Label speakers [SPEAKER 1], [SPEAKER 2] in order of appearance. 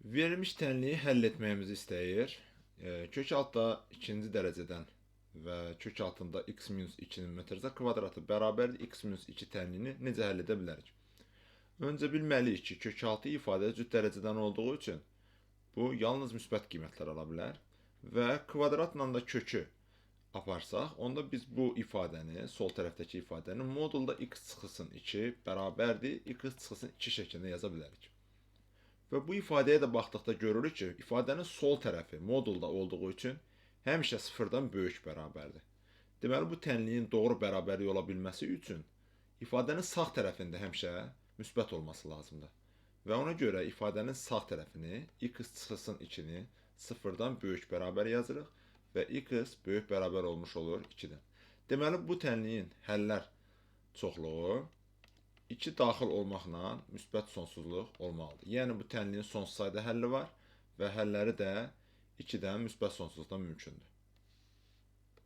[SPEAKER 1] Verilmiş tənliyi həll etməyimizi istəyir. Kök altda ikinci dərəcədən və kök altında x minus 2-nin mötərizə kvadratı bərabərdir x minus 2 tənliyini necə həll edə bilərik? Öncə bilməliyik ki, kök altı ifadə cüt dərəcədən olduğu üçün bu yalnız müsbət qiymətlər ala bilər və kvadratla da kökü aparsaq, onda biz bu ifadəni, sol tərəfdəki ifadəni modulda x çıxısın 2 bərabərdir x çıxısın 2 şəklində yaza bilərik. Və bu ifadəyə də baxdıqda görürük ki, ifadənin sol tərəfi modulda olduğu üçün həmişə sıfırdan böyük bərabərdir. Deməli, bu tənliyin doğru bərabərlik ola bilməsi üçün ifadənin sağ tərəfində həmişə müsbət olması lazımdır. Və ona görə ifadənin sağ tərəfini x çıxısın 2-ni sıfırdan böyük bərabər yazırıq və x böyük bərabər olmuş olur 2-dən. Deməli, bu tənliyin həllər çoxluğu 2 daxil olmaqla müsbət sonsuzluq olmalıdır. Yəni, bu tənliyin sonsuz sayda həlli var və həlləri də 2-dən müsbət sonsuzluqdan mümkündür.